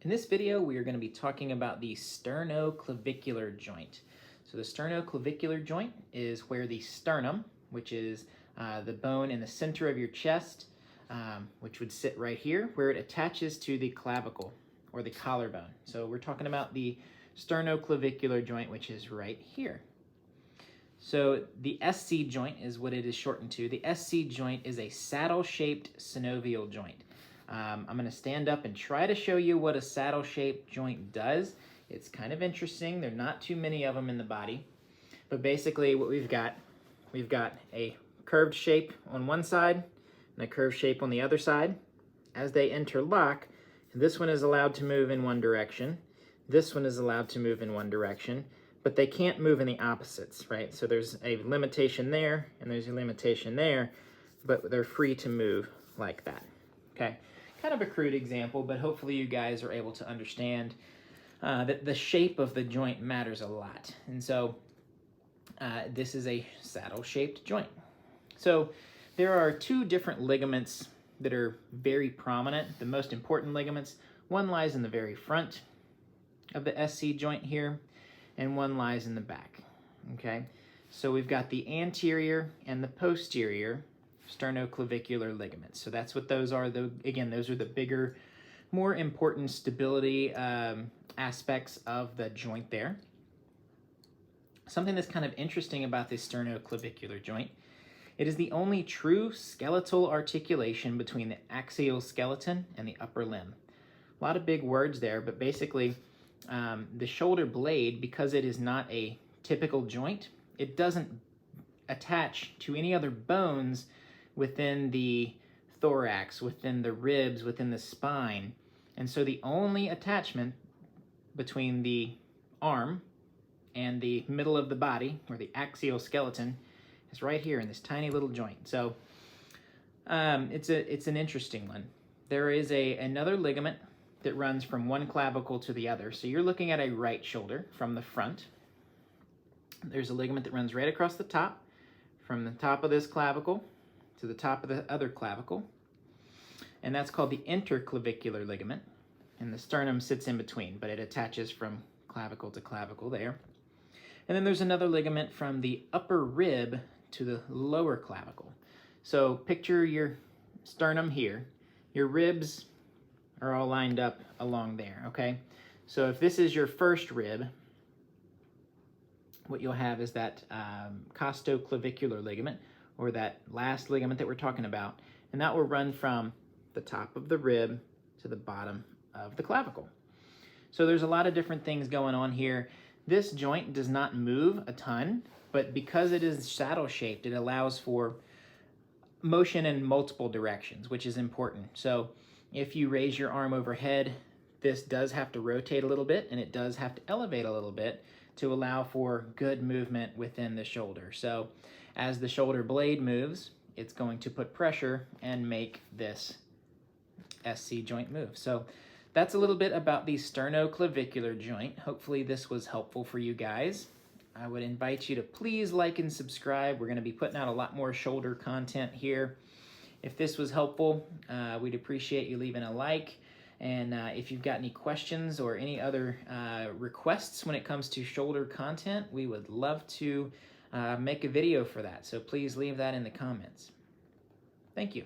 In this video, we are going to be talking about the sternoclavicular joint. So the sternoclavicular joint is where the sternum, which is the bone in the center of your chest, which would sit right here, where it attaches to the clavicle or the collarbone. So we're talking about the sternoclavicular joint, which is right here. So the SC joint is what it is shortened to. The SC joint is a saddle-shaped synovial joint. I'm going to stand up and try to show you what a saddle-shaped joint does. It's kind of interesting. There are not too many of them in the body. But basically what we've got a curved shape on one side and a curved shape on the other side. As they interlock, this one is allowed to move in one direction. This one is allowed to move in one direction, but they can't move in the opposites, right? So there's a limitation there and there's a limitation there, but they're free to move like that, okay? Kind of a crude example, but hopefully you guys are able to understand that the shape of the joint matters a lot. And so this is a saddle-shaped joint. So there are two different ligaments that are very prominent, the most important ligaments. One lies in the very front of the SC joint here, and one lies in the back, okay? So we've got the anterior and the posterior sternoclavicular ligaments. So that's what those are. Again, those are the bigger, more important stability aspects of the joint there. Something that's kind of interesting about this sternoclavicular joint, it is the only true skeletal articulation between the axial skeleton and the upper limb. A lot of big words there, but basically the shoulder blade, because it is not a typical joint, it doesn't attach to any other bones within the thorax, within the ribs, within the spine. And so the only attachment between the arm and the middle of the body, or the axial skeleton, is right here in this tiny little joint. So it's an interesting one. There is another ligament that runs from one clavicle to the other. So you're looking at a right shoulder from the front. There's a ligament that runs right across the top, from the top of this clavicle to the top of the other clavicle, and that's called the interclavicular ligament, and the sternum sits in between, but it attaches from clavicle to clavicle there. And then there's another ligament from the upper rib to the lower clavicle. So picture your sternum here. Your ribs are all lined up along there, okay? So if this is your first rib, what you'll have is that costoclavicular ligament, or that last ligament that we're talking about, and that will run from the top of the rib to the bottom of the clavicle. So there's a lot of different things going on here. This joint does not move a ton, but because it is saddle-shaped, it allows for motion in multiple directions, which is important. So if you raise your arm overhead, this does have to rotate a little bit, and it does have to elevate a little bit to allow for good movement within the shoulder. So as the shoulder blade moves, it's going to put pressure and make this SC joint move. So that's a little bit about the sternoclavicular joint. Hopefully this was helpful for you guys. I would invite you to please like and subscribe. We're going to be putting out a lot more shoulder content here. If this was helpful, we'd appreciate you leaving a like. And if you've got any questions or any other requests when it comes to shoulder content, we would love to make a video for that. So please leave that in the comments. Thank you.